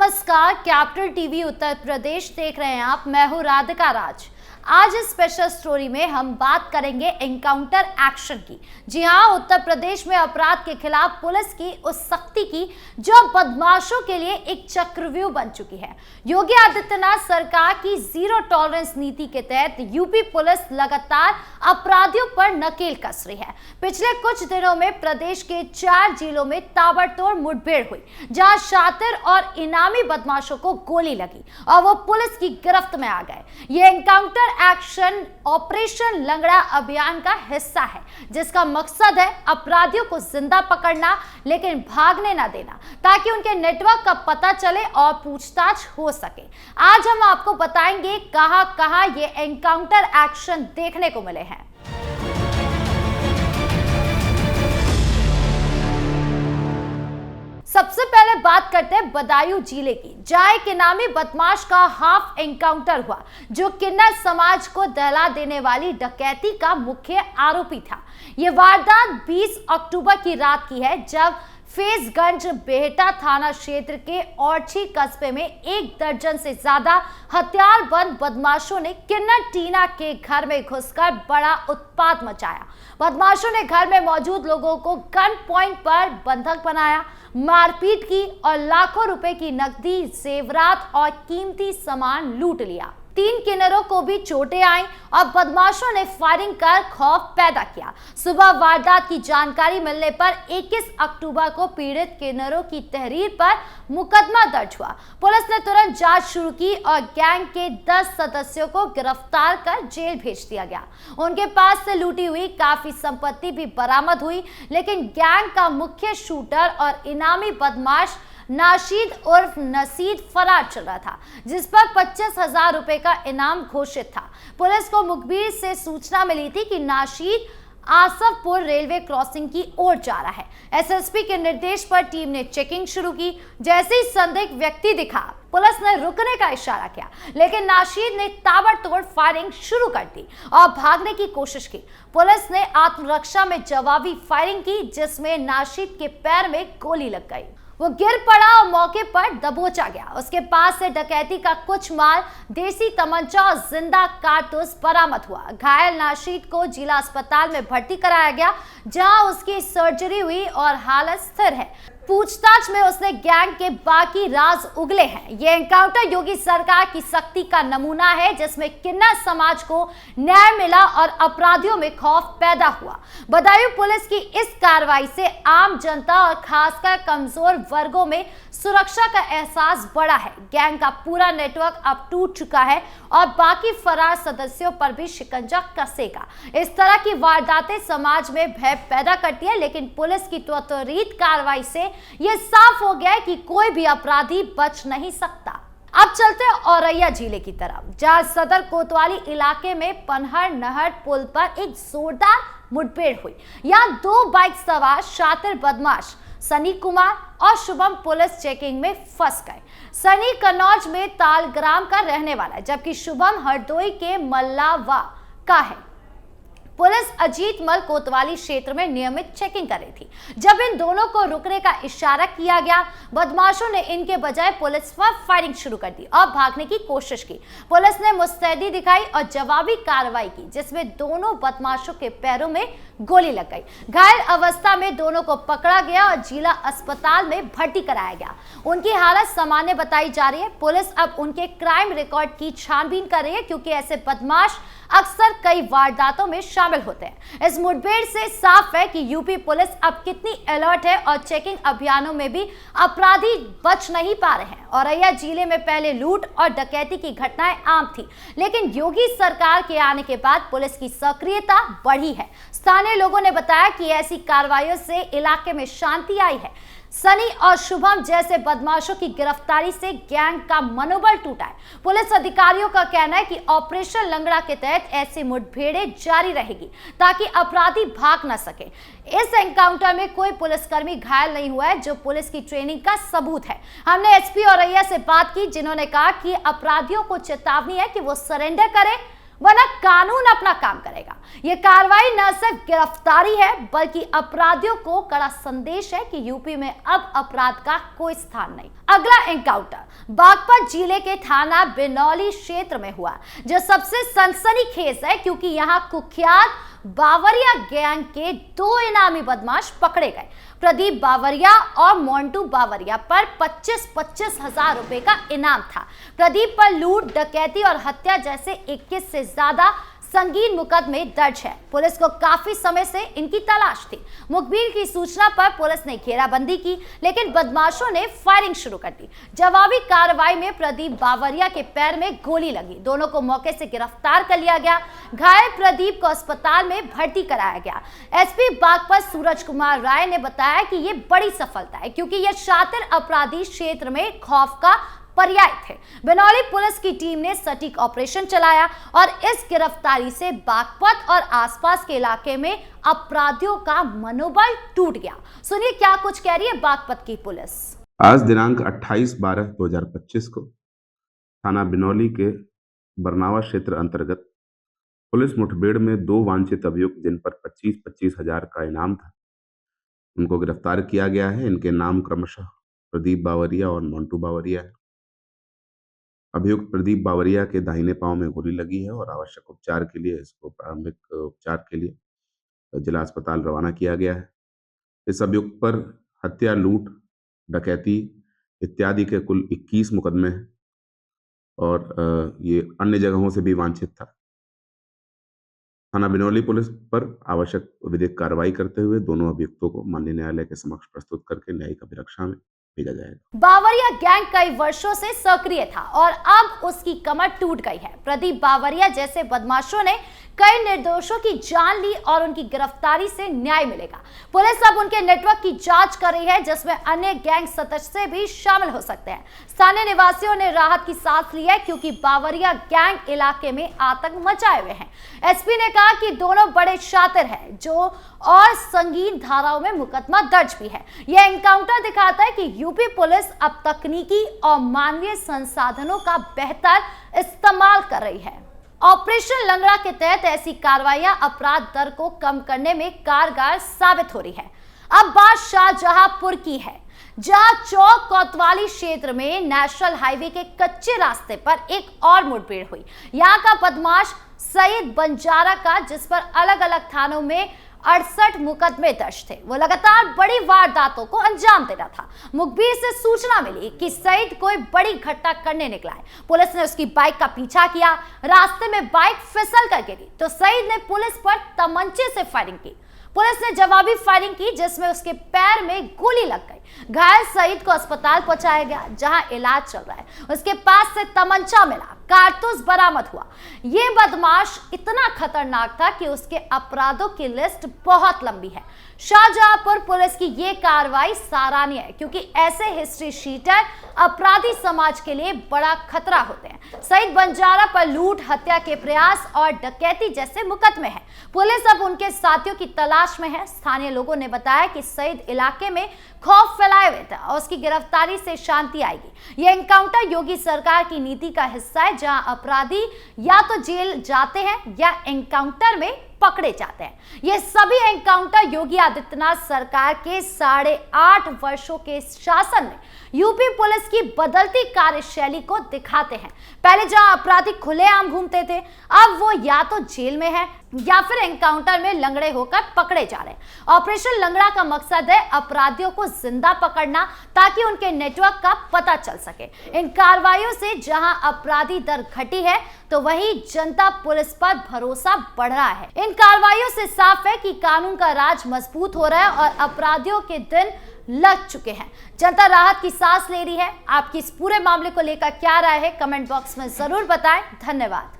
नमस्कार, capital TV Uttar Pradesh देख रहे हैं आप। मैं हूं राधिका राज। आज इस स्पेशल स्टोरी में हम बात करेंगे एनकाउंटर एक्शन की। जी हां, उत्तर प्रदेश में अपराध के खिलाफ पुलिस की उस सख्ती की जो बदमाशों के लिए एक चक्रव्यूह बन चुकी है। योगी आदित्यनाथ सरकार की जीरो टॉलरेंस नीति के तहत यूपी पुलिस लगातार अपराधियों पर नकेल कस रही है। पिछले कुछ दिनों में प्रदेश के 4 जिलों में ताबड़तोड़ मुठभेड़ हुई, जहां शातिर और इनामी बदमाशों को गोली लगी और वो पुलिस की गिरफ्त में आ गए। ये एनकाउंटर एक्शन ऑपरेशन लंगड़ा अभियान का हिस्सा है, जिसका मकसद है अपराधियों को जिंदा पकड़ना लेकिन भागने ना देना, ताकि उनके नेटवर्क का पता चले और पूछताछ हो सके। आज हम आपको बताएंगे कहां कहां ये एनकाउंटर एक्शन देखने को मिले हैं। सबसे पहले बात करते हैं बदायूं जिले की, जहां एक इनामी बदमाश का हाफ एनकाउंटर हुआ, जो किन्नर समाज को दहला देने वाली डकैती का मुख्य आरोपी था। यह वारदात 20 अक्टूबर की रात की है, जब फैजगंज बेहटा थाना क्षेत्र के औरछी कस्बे में 1 दर्जन से ज्यादा हथियारबंद बदमाशों ने किन्नर टीना के घर में घुसकर बड़ा उत्पात मचाया। बदमाशों ने घर में मौजूद लोगों को गन पॉइंट पर बंधक बनाया, मारपीट की और लाखों रुपए की नकदी, जेवरात और कीमती सामान लूट लिया। 3 किन्नरों को भी चोटें आईं और बदमाशों ने फायरिंग कर खौफ पैदा किया। सुबह वारदात की जानकारी मिलने पर 21 अक्टूबर को पीड़ित किन्नरों की तहरीर पर मुकदमा दर्ज हुआ। पुलिस ने तुरंत जांच शुरू की और गैंग के 10 सदस्यों को गिरफ्तार कर जेल भेज दिया गया। उनके पास से लूटी हुई काफी संपत्ति भी बरामद हुई, लेकिन गैंग का मुख्य शूटर और इनामी बदमाश नाशीद उर्फ नसीद फरार चल रहा था, जिस पर 25,000 रुपए का इनाम घोषित था। पुलिस को मुखबिर से सूचना मिली थी कि नाशीद आसफपुर रेलवे क्रॉसिंग की ओर जा रहा है। एसएसपी के निर्देश पर टीम ने चेकिंग शुरू की। जैसे ही संदिग्ध व्यक्ति दिखा, पुलिस ने रुकने का इशारा किया, लेकिन नाशीद ने ताबड़तोड़ फायरिंग शुरू कर दी और भागने की कोशिश की। पुलिस ने आत्मरक्षा में जवाबी फायरिंग की, जिसमें नाशीद के पैर में गोली लग गई। वो गिर पड़ा और मौके पर दबोचा गया। उसके पास से डकैती का कुछ माल, देसी तमंचा और जिंदा कारतूस बरामद हुआ। घायल नाशीद को जिला अस्पताल में भर्ती कराया गया, जहां उसकी सर्जरी हुई और हालत स्थिर है। पूछताछ में उसने गैंग के बाकी राज उगले हैं। यह एनकाउंटर योगी सरकार की सख्ती का नमूना है, जिसमें किन्नर समाज को न्याय मिला और अपराधियों में खौफ पैदा हुआ। बदायूं पुलिस की इस कार्रवाई से आम जनता और खासकर कमजोर वर्गों में सुरक्षा का एहसास बढ़ा है। गैंग का पूरा नेटवर्क अब टूट चुका है और बाकी फरार सदस्यों पर भी शिकंजा कसेगा। इस तरह की वारदातें समाज में भय पैदा करती है, लेकिन पुलिस की त्वरित कार्रवाई से यह साफ हो गया है कि कोई भी अपराधी बच नहीं सकता। अब चलते हैं औरैया जिले की तरफ, जहां सदर कोतवाली इलाके में पनहर नहर पुल पर एक जोरदार मुठभेड़ हुई। यहां 2 बाइक सवार शातिर बदमाश सनी कुमार और शुभम पुलिस चेकिंग में फंस गए। सनी कन्नौज में तालग्राम का रहने वाला है, जबकि शुभम हरदोई के मल्लावा का है। पुलिस अजीत मल कोतवाली क्षेत्र में नियमित चेकिंग कर रही थी। जब इन दोनों को रुकने का इशारा किया गया, बदमाशों ने इनके बजाय पुलिस पर फायरिंग शुरू कर दी और भागने की कोशिश की। पुलिस ने मुस्तैदी दिखाई और जवाबी कार्रवाई की, जिसमें दोनों बदमाशों के पैरों में गोली लग गई। घायल अवस्था में दोनों को पकड़ा गया और जिला अस्पताल में भर्ती कराया गया। उनकी हालत सामान्य बताई जा रही है। पुलिस अब उनके क्राइम रिकॉर्ड की छानबीन कर रही है, क्योंकि ऐसे बदमाश अक्सर कई वारदातों में शामिल होते हैं। इस मुठभेड़ से साफ है कि यूपी पुलिस अब कितनी अलर्ट है और चेकिंग अभियानों में भी अपराधी बच नहीं पा रहे हैं। औरैया जिले में पहले लूट और डकैती की घटनाएं आम थी, लेकिन योगी सरकार के आने के बाद पुलिस की सक्रियता बढ़ी है। स्थानीय लोगों ने बताया कि ऐसी कार्रवाइयों से इलाके में शांति आई है। सनी और शुभम जैसे बदमाशों की गिरफ्तारी से गैंग का मनोबल टूटा है। पुलिस अधिकारियों का कहना है कि ऑपरेशन लंगड़ा के तहत ऐसी मुठभेड़ें जारी रहेगी, ताकि अपराधी भाग न सके। इस एनकाउंटर में कोई पुलिसकर्मी घायल नहीं हुआ है, जो पुलिस की ट्रेनिंग का सबूत है। हमने एसपी औरैया से बात की, जिन्होंने कहा कि अपराधियों को चेतावनी है कि वो सरेंडर करें, वरना कानून अपना काम करेगा। यह कार्रवाई न सिर्फ गिरफ्तारी है बल्कि अपराधियों को कड़ा संदेश है कि यूपी में अब अपराध का कोई स्थान नहीं। अगला एनकाउंटर बागपत जिले के थाना बिनौली क्षेत्र में हुआ, जो सबसे सनसनीखेज है क्योंकि यहां कुख्यात बावरिया गैंग के 2 इनामी बदमाश पकड़े गए। प्रदीप बावरिया और मोंटू बावरिया पर 25-25 हजार रुपए का इनाम था। प्रदीप पर लूट, डकैती और हत्या जैसे 21 से ज्यादा संगीन मुकदमे दर्ज है। पुलिस को काफी समय से इनकी तलाश थी। मुखबिर की सूचना पर पुलिस ने घेराबंदी की, लेकिन बदमाशों ने फायरिंग शुरू कर दी। जवाबी कार्रवाई में प्रदीप बावरिया के पैर में गोली लगी। दोनों को मौके से गिरफ्तार कर लिया गया। घायल प्रदीप को अस्पताल में भर्ती कराया गया। एसपी बागपत सूरज कुमार राय ने बताया कि ये बड़ी सफलता है क्योंकि यह शातिर अपराधी क्षेत्र में खौफ का पर्याय थे। बिनौली पुलिस की टीम ने सटीक ऑपरेशन चलाया और इस गिरफ्तारी से बागपत और आसपास के इलाके में अपराधियों का मनोबल टूट गया। सुनिए क्या कुछ कह रही है बागपत की पुलिस। आज दिनांक 28/12/2025 को थाना बिनौली के बरनावा क्षेत्र अंतर्गत पुलिस मुठभेड़ में 2 वांछित अभियुक्त जिन पर 25-25 हजार का इनाम था, उनको गिरफ्तार किया गया है। इनके नाम क्रमशः प्रदीप बावरिया और मोंटू बावरिया है। अभियुक्त प्रदीप बावरिया के दाहिने पांव में गोली लगी है और आवश्यक उपचार के लिए इसको प्रारंभिक उपचार के लिए जिला अस्पताल रवाना किया गया है। इस अभियुक्त पर हत्या, लूट, डकैती इत्यादि के कुल 21 मुकदमे हैं और ये अन्य जगहों से भी वांछित था। थाना बिनौली पुलिस पर आवश्यक विधिक कार्रवाई करते हुए दोनों अभियुक्तों को माननीय न्यायालय के समक्ष प्रस्तुत करके न्यायिक अभिरक्षा में भेजा जाएगा। बावरिया गैंग कई वर्षों से सक्रिय था और अब उसकी कमर टूट गई है। प्रदीप बावरिया जैसे बदमाशों ने कई निर्दोषों की जान ली और उनकी गिरफ्तारी से न्याय मिलेगा। पुलिस अब उनके नेटवर्क की जांच कर रही है जिसमें अन्य गैंग सदस्य भी शामिल हो सकते हैं। स्थानीय निवासियों ने राहत की सांस ली है क्योंकि बावरिया गैंग इलाके में आतंक मचाए हुए हैं। एसपी ने कहा कि दोनों बड़े शातिर हैं जो और संगीन धाराओं में मुकदमा दर्ज भी है। यह एनकाउंटर दिखाता है कि यूपी पुलिस अब तकनीकी और मानवीय संसाधनों का बेहतर इस्तेमाल कर रही है। ऑपरेशन लंगड़ा के तहत ऐसी कार्रवाइयां अपराध दर को कम करने में कारगर साबित हो रही है। अब बात शाहजहांपुर की है, जहां चौक कोतवाली क्षेत्र में नेशनल हाईवे के कच्चे रास्ते पर एक और मुठभेड़ हुई। यहां का बदमाश सईद बंजारा का, जिस पर अलग अलग थानों में 68 मुकदमे दर्ज थे, वो लगातार बड़ी वारदातों को अंजाम दे रहा था। मुखबिर से सूचना मिली कि सईद कोई बड़ी घटना करने निकला है। पुलिस ने उसकी बाइक का पीछा किया। रास्ते में बाइक फिसल कर गिरी तो सईद ने पुलिस पर तमंचे से फायरिंग की। पुलिस ने जवाबी फायरिंग की जिसमें उसके पैर में गोली लग गई। घायल सईद को अस्पताल पहुंचाया गया जहां इलाज चल रहा है। उसके पास से तमंचा मिला, कारतूस बरामद हुआ। यह बदमाश इतना खतरनाक था कि उसके अपराधों की लिस्ट बहुत लंबी है। शाहजहांपुर पुलिस की यह कार्रवाई सराहनीय है क्योंकि ऐसे हिस्ट्री शीटर अपराधी समाज के लिए बड़ा खतरा होते हैं। सईद बंजारा पर लूट, हत्या के प्रयास और डकैती जैसे मुकदमे हैं। पुलिस अब उनके साथियों की तलाश में है। स्थानीय लोगों ने बताया कि सईद इलाके में खौफ फैलाए हुए थे और उसकी गिरफ्तारी से शांति आएगी। यह एनकाउंटर योगी सरकार की नीति का हिस्सा है, जहां अपराधी या तो जेल जाते हैं या एनकाउंटर में पकड़े जाते हैं। ये सभी एनकाउंटर योगी आदित्यनाथ सरकार के 8.5 वर्षों के शासन में यूपी पुलिस की बदलती कार्यशैली को दिखाते हैं। पहले जहां अपराधी खुलेआम घूमते थे, अब वो या तो जेल में है या फिर एनकाउंटर में लंगड़े होकर पकड़े जा रहे हैं। ऑपरेशन लंगड़ा का मकसद है अपराधियों को जिंदा पकड़ना ताकि उनके नेटवर्क का पता चल सके। इन कार्रवाइयों से जहां अपराधी दर घटी है तो वहीं जनता पुलिस पर भरोसा बढ़ रहा है। इन कार्रवाइयों से साफ है कि कानून का राज मजबूत हो रहा है और अपराधियों के दिन लग चुके हैं। जनता राहत की सांस ले रही है। आपकी इस पूरे मामले को लेकर क्या राय है, कमेंट बॉक्स में जरूर बताएं। धन्यवाद।